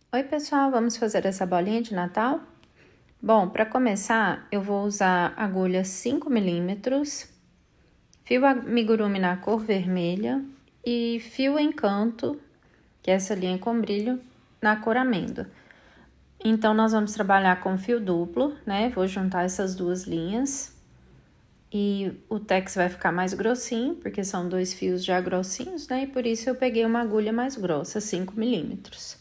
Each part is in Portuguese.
Oi, pessoal, vamos fazer essa bolinha de Natal? Bom, para começar, eu vou usar agulha 5 milímetros, fio amigurumi na cor vermelha e fio encanto, que é essa linha com brilho, na cor amêndoa. Então, nós vamos trabalhar com fio duplo, né? Vou juntar essas duas linhas e o tex vai ficar mais grossinho, porque são dois fios já grossinhos, né? E por isso eu peguei uma agulha mais grossa, 5 milímetros.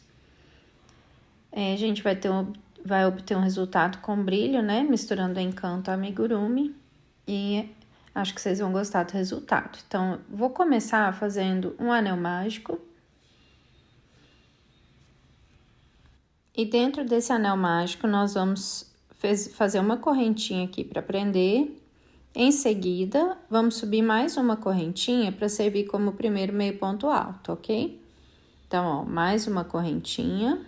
A gente vai obter um resultado com brilho, né? Misturando encanto amigurumi. E acho que vocês vão gostar do resultado. Então, vou começar fazendo um anel mágico. E dentro desse anel mágico, nós vamos fazer uma correntinha aqui para prender. Em seguida, vamos subir mais uma correntinha para servir como primeiro meio ponto alto, ok? Então, ó, mais uma correntinha.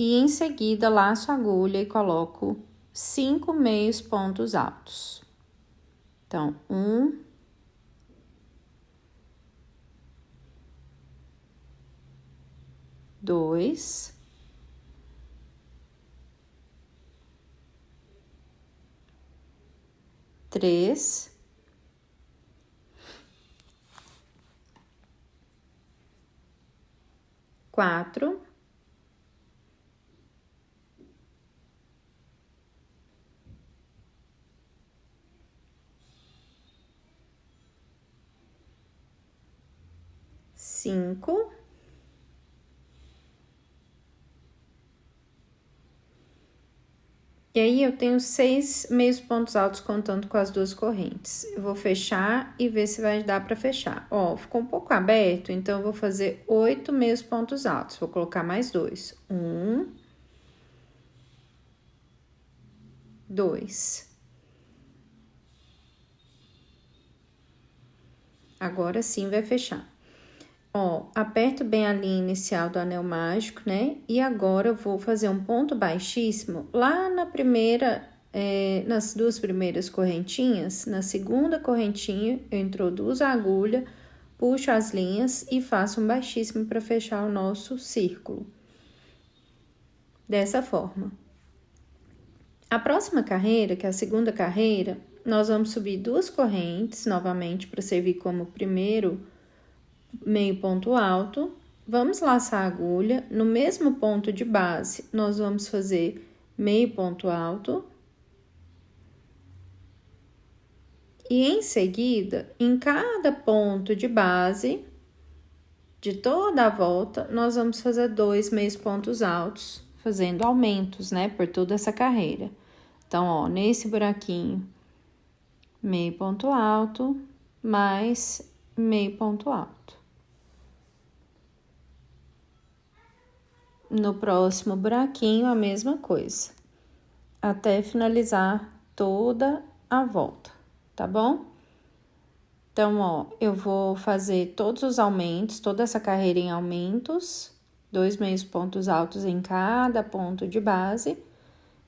E em seguida, laço a agulha e coloco 5 meios pontos altos. Então, 1, 2, 3, 4, 5, e aí eu tenho 6 meios pontos altos contando com as duas correntes. Eu vou fechar e ver se vai dar para fechar. Ó, ficou um pouco aberto, então eu vou fazer 8 meios pontos altos. Vou colocar mais 2. 1, 2. Agora sim vai fechar. Ó, aperto bem a linha inicial do anel mágico, né? E agora eu vou fazer um ponto baixíssimo lá na primeira, nas duas primeiras correntinhas. Na segunda correntinha, eu introduzo a agulha, puxo as linhas e faço um baixíssimo para fechar o nosso círculo. Dessa forma. A próxima carreira, que é a segunda carreira, nós vamos subir duas correntes novamente para servir como primeiro meio ponto alto, vamos laçar a agulha, no mesmo ponto de base, nós vamos fazer meio ponto alto. E em seguida, em cada ponto de base, de toda a volta, nós vamos fazer 2 meios pontos altos, fazendo aumentos, né, por toda essa carreira. Então, ó, nesse buraquinho, meio ponto alto, mais meio ponto alto. No próximo buraquinho, a mesma coisa, até finalizar toda a volta, tá bom? Então, ó, eu vou fazer todos os aumentos, toda essa carreira em aumentos, 2 meios pontos altos em cada ponto de base,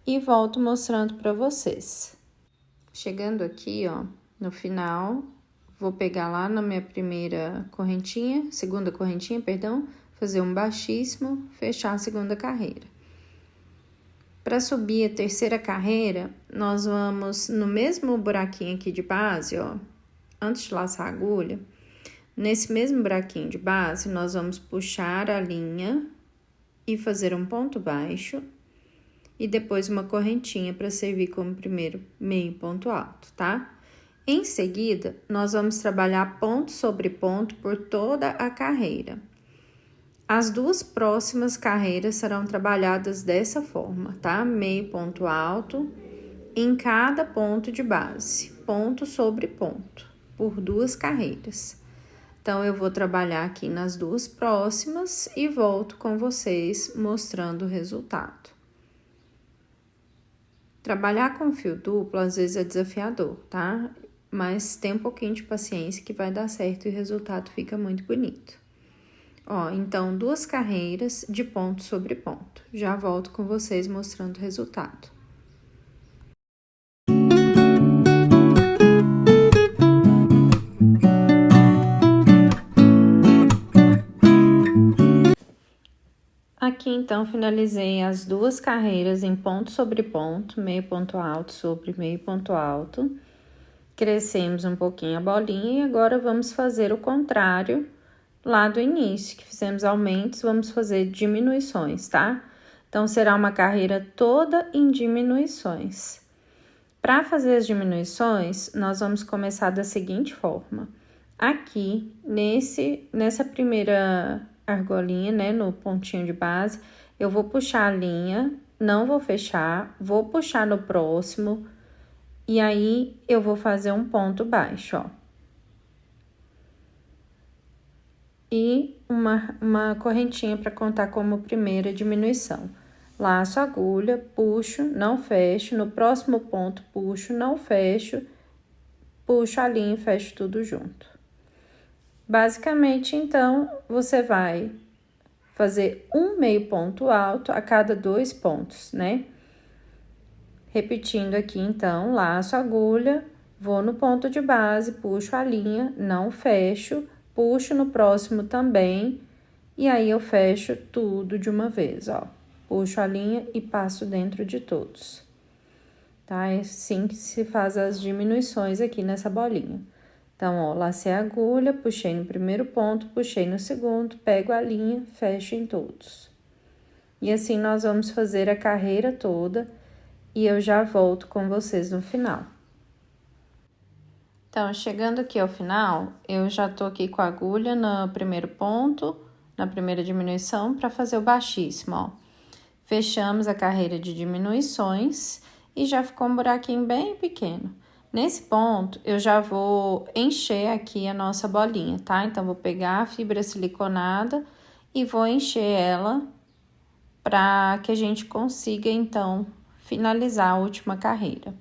e volto mostrando para vocês. Chegando aqui, ó, no final, vou pegar lá na minha primeira correntinha, segunda correntinha, perdão, fazer um baixíssimo, fechar a segunda carreira. Para subir a terceira carreira, nós vamos no mesmo buraquinho aqui de base, ó, antes de laçar a agulha, nesse mesmo buraquinho de base, nós vamos puxar a linha e fazer um ponto baixo e depois uma correntinha para servir como primeiro meio ponto alto, tá? Em seguida, nós vamos trabalhar ponto sobre ponto por toda a carreira. As duas próximas carreiras serão trabalhadas dessa forma, tá? Meio ponto alto em cada ponto de base, ponto sobre ponto, por duas carreiras. Então, eu vou trabalhar aqui nas duas próximas e volto com vocês mostrando o resultado. Trabalhar com fio duplo, às vezes, é desafiador, tá? Mas tem um pouquinho de paciência que vai dar certo e o resultado fica muito bonito. Ó, então, duas carreiras de ponto sobre ponto. Já volto com vocês mostrando o resultado. Aqui, então, finalizei as duas carreiras em ponto sobre ponto, meio ponto alto sobre meio ponto alto. Crescemos um pouquinho a bolinha e agora vamos fazer o contrário lá do início, que fizemos aumentos, vamos fazer diminuições, tá? Então, será uma carreira toda em diminuições. Para fazer as diminuições, nós vamos começar da seguinte forma. Aqui, nessa primeira argolinha, né, no pontinho de base, eu vou puxar a linha, não vou fechar, vou puxar no próximo, e aí eu vou fazer um ponto baixo, ó. E uma correntinha para contar como primeira diminuição. Laço a agulha, puxo, não fecho, no próximo ponto puxo, não fecho, puxo a linha e fecho tudo junto. Basicamente, então, você vai fazer um meio ponto alto a cada 2 pontos, né? Repetindo aqui, então, laço a agulha, vou no ponto de base, puxo a linha, não fecho, puxo no próximo também, e aí eu fecho tudo de uma vez, ó. Puxo a linha e passo dentro de todos. Tá? É assim que se faz as diminuições aqui nessa bolinha. Então, ó, lacei a agulha, puxei no primeiro ponto, puxei no segundo, pego a linha, fecho em todos. E assim nós vamos fazer a carreira toda e eu já volto com vocês no final. Então, chegando aqui ao final, eu já tô aqui com a agulha no primeiro ponto, na primeira diminuição, para fazer o baixíssimo, ó. Fechamos a carreira de diminuições e já ficou um buraquinho bem pequeno. Nesse ponto, eu já vou encher aqui a nossa bolinha, tá? Então, vou pegar a fibra siliconada e vou encher ela para que a gente consiga, então, finalizar a última carreira.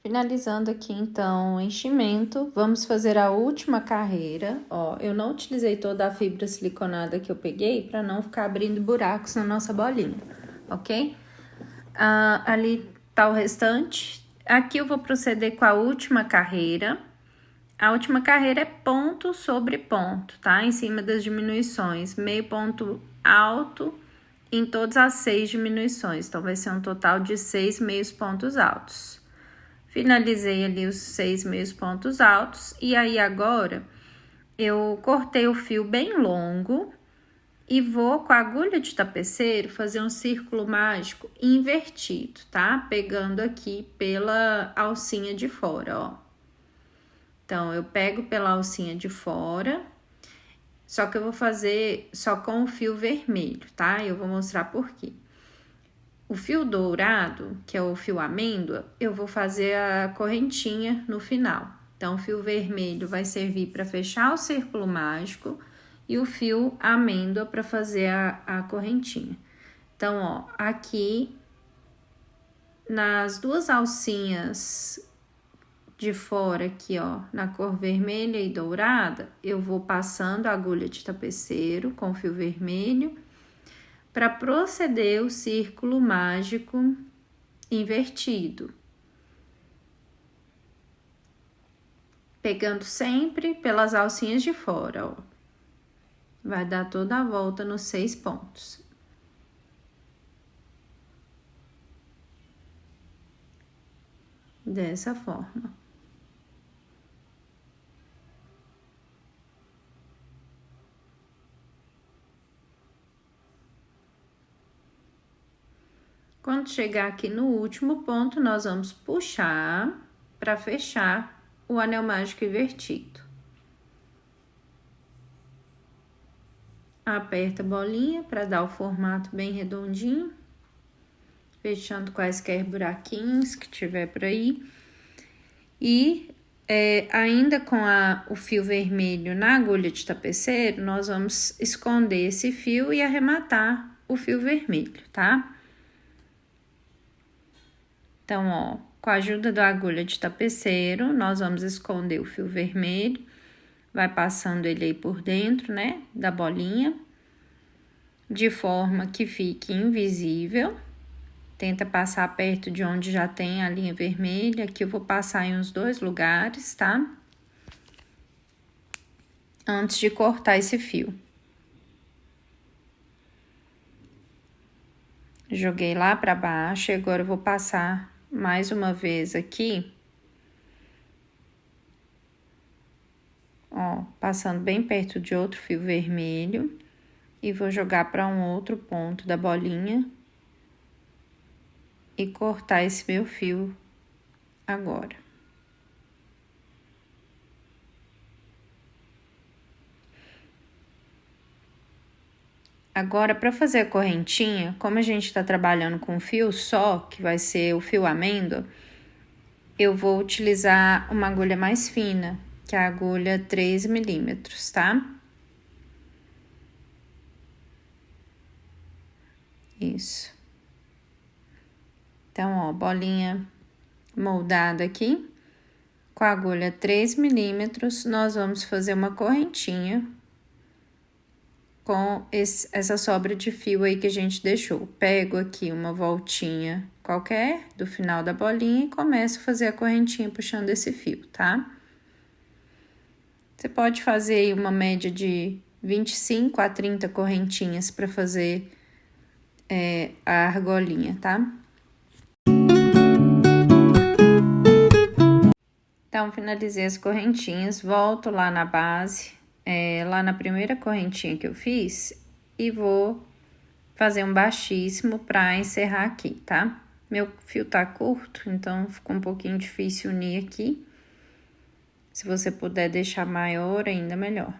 Finalizando aqui, então, o enchimento, vamos fazer a última carreira. Ó, eu não utilizei toda a fibra siliconada que eu peguei para não ficar abrindo buracos na nossa bolinha, ok? Ali tá o restante. Aqui eu vou proceder com a última carreira. A última carreira é ponto sobre ponto, tá? Em cima das diminuições, meio ponto alto em todas as 6 diminuições. Então, vai ser um total de 6 meios pontos altos. Finalizei ali os 6 meios pontos altos e aí agora eu cortei o fio bem longo e vou com a agulha de tapeceiro fazer um círculo mágico invertido, tá? Pegando aqui pela alcinha de fora, ó. Então, eu pego pela alcinha de fora, só que eu vou fazer só com o fio vermelho, tá? Eu vou mostrar por quê. O fio dourado, que é o fio amêndoa, eu vou fazer a correntinha no final. Então, o fio vermelho vai servir para fechar o círculo mágico e o fio amêndoa para fazer a correntinha. Então, ó, aqui nas duas alcinhas de fora aqui, ó, na cor vermelha e dourada, eu vou passando a agulha de tapeceiro com fio vermelho para proceder o círculo mágico invertido. Pegando sempre pelas alcinhas de fora, ó. Vai dar toda a volta nos 6 pontos. Dessa forma. Quando chegar aqui no último ponto, nós vamos puxar para fechar o anel mágico invertido. Aperta a bolinha para dar o formato bem redondinho, fechando quaisquer buraquinhos que tiver por aí. E ainda com o fio vermelho na agulha de tapeceiro, nós vamos esconder esse fio e arrematar o fio vermelho, tá? Então, ó, com a ajuda da agulha de tapeceiro, nós vamos esconder o fio vermelho, vai passando ele aí por dentro, né, da bolinha, de forma que fique invisível. Tenta passar perto de onde já tem a linha vermelha, aqui eu vou passar em uns 2 lugares, tá? antes de cortar esse fio. Joguei lá para baixo e agora eu vou passar mais uma vez aqui. Ó, passando bem perto de outro fio vermelho e vou jogar para um outro ponto da bolinha e cortar esse meu fio agora. Agora, para fazer a correntinha, como a gente tá trabalhando com fio só, que vai ser o fio amêndoa, eu vou utilizar uma agulha mais fina, que é a agulha 13 milímetros, tá? Isso. Então, ó, bolinha moldada aqui, com a agulha 3 milímetros, nós vamos fazer uma correntinha com essa sobra de fio aí que a gente deixou. Pego aqui uma voltinha qualquer do final da bolinha e começo a fazer a correntinha puxando esse fio, tá? Você pode fazer aí uma média de 25 a 30 correntinhas para fazer a argolinha, tá? Então, finalizei as correntinhas, volto lá na base, lá na primeira correntinha que eu fiz, e vou fazer um baixíssimo para encerrar aqui, tá? Meu fio tá curto, então ficou um pouquinho difícil unir aqui. Se você puder deixar maior, ainda melhor.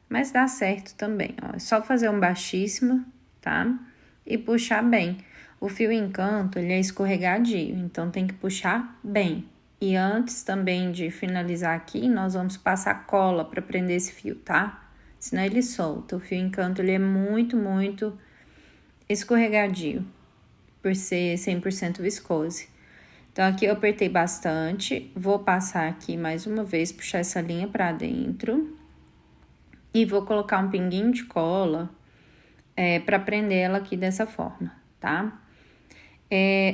Mas dá certo também, ó. É só fazer um baixíssimo, tá? E puxar bem. O fio encanto, ele é escorregadio, então tem que puxar bem. E antes também de finalizar aqui, nós vamos passar cola para prender esse fio, tá? Senão ele solta. O fio encanto, ele é muito, muito escorregadio, por ser 100% viscose. Então, aqui eu apertei bastante, vou passar aqui mais uma vez, puxar essa linha pra dentro. E vou colocar um pinguinho de cola, pra prender ela aqui dessa forma, tá?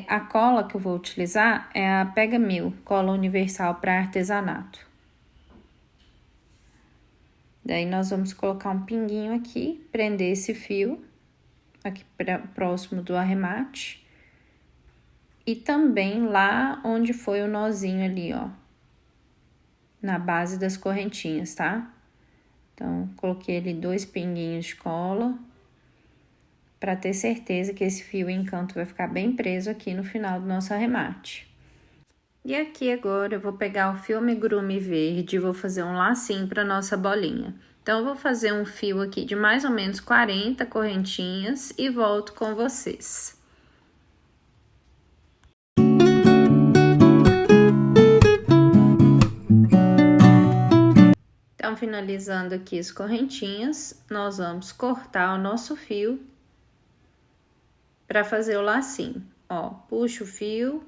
A cola que eu vou utilizar é a Pega 1000, cola universal para artesanato. Daí, nós vamos colocar um pinguinho aqui, prender esse fio, aqui próximo do arremate. E também lá onde foi o nozinho ali, ó, na base das correntinhas, tá? Então, coloquei ali 2 pinguinhos de cola, para ter certeza que esse fio encanto vai ficar bem preso aqui no final do nosso arremate. E aqui agora eu vou pegar o fio amigurumi verde e vou fazer um lacinho para nossa bolinha. Então, eu vou fazer um fio aqui de mais ou menos 40 correntinhas e volto com vocês. Então, finalizando aqui as correntinhas, nós vamos cortar o nosso fio para fazer o lacinho. Ó, puxa o fio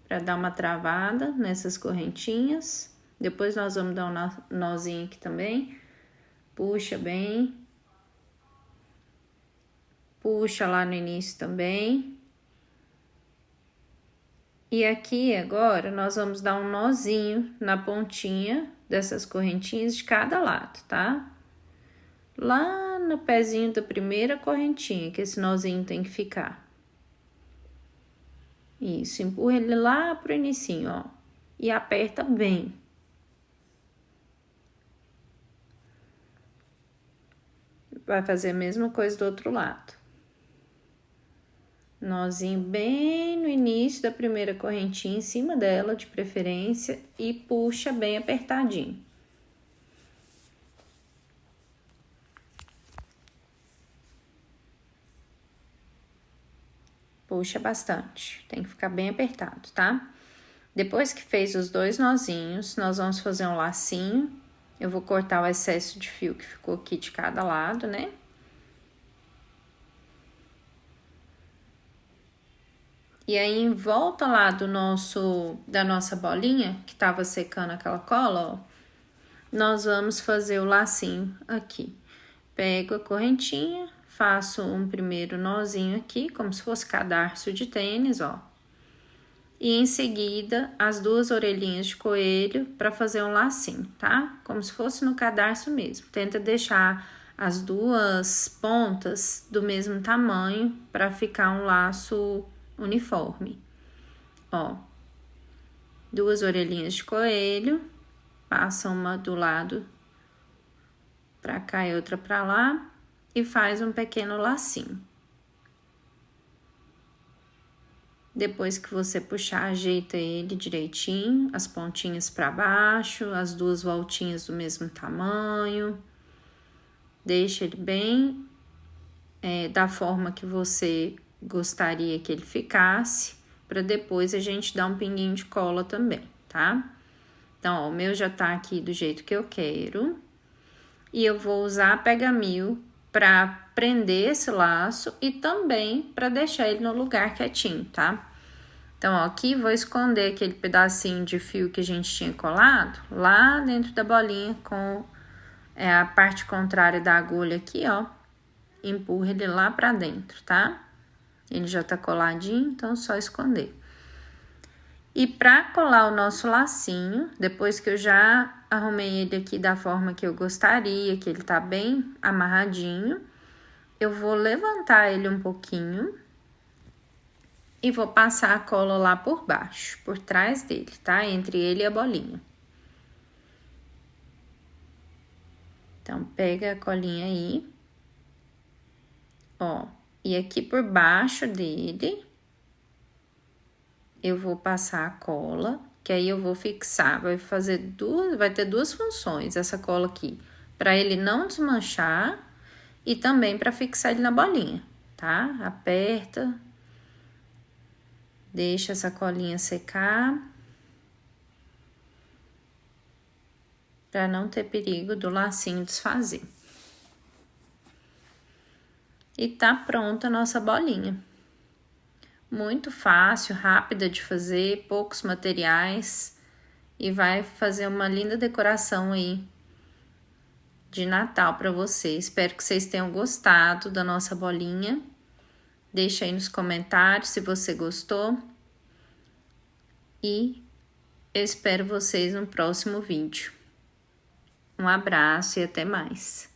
para dar uma travada nessas correntinhas. Depois nós vamos dar um nozinho aqui também. Puxa bem. Puxa lá no início também. E aqui agora nós vamos dar um nozinho na pontinha dessas correntinhas de cada lado, tá? Lá no pezinho da primeira correntinha, que esse nozinho tem que ficar. Isso, empurra ele lá pro inicinho, ó. E aperta bem. Vai fazer a mesma coisa do outro lado. Nozinho bem no início da primeira correntinha, em cima dela, de preferência, e puxa bem apertadinho. Puxa bastante, tem que ficar bem apertado, tá? Depois que fez os 2 nozinhos, nós vamos fazer um lacinho. Eu vou cortar o excesso de fio que ficou aqui de cada lado, né? E aí, em volta lá da nossa bolinha, que tava secando aquela cola, ó, nós vamos fazer o lacinho aqui. Pego a correntinha, faço um primeiro nozinho aqui, como se fosse cadarço de tênis, ó. E em seguida, as 2 orelhinhas de coelho para fazer um lacinho, tá? Como se fosse no cadarço mesmo. Tenta deixar as 2 pontas do mesmo tamanho para ficar um laço uniforme. Ó, 2 orelhinhas de coelho, passa uma do lado para cá e outra para lá e faz um pequeno lacinho. Depois que você puxar, ajeita ele direitinho, as pontinhas para baixo, as 2 voltinhas do mesmo tamanho. Deixa ele bem da forma que você gostaria que ele ficasse, para depois a gente dar um pinguinho de cola também, tá? Então, ó, o meu já tá aqui do jeito que eu quero. E eu vou usar pega-mil para prender esse laço e também para deixar ele no lugar quietinho, tá? Então, ó, aqui vou esconder aquele pedacinho de fio que a gente tinha colado lá dentro da bolinha com a parte contrária da agulha aqui, ó. Empurra ele lá pra dentro, tá? Ele já tá coladinho, então é só esconder. E pra colar o nosso lacinho, depois que eu já arrumei ele aqui da forma que eu gostaria, que ele tá bem amarradinho, eu vou levantar ele um pouquinho e vou passar a cola lá por baixo, por trás dele, tá? Entre ele e a bolinha. Então, pega a colinha aí, ó, e aqui por baixo dele, eu vou passar a cola, que aí eu vou fixar, vai ter 2 funções essa cola aqui, para ele não desmanchar e também para fixar ele na bolinha, tá? Aperta, deixa essa colinha secar, para não ter perigo do lacinho desfazer. E tá pronta a nossa bolinha. Muito fácil, rápida de fazer, poucos materiais e vai fazer uma linda decoração aí de Natal para você. Espero que vocês tenham gostado da nossa bolinha. Deixa aí nos comentários se você gostou. E eu espero vocês no próximo vídeo. Um abraço e até mais.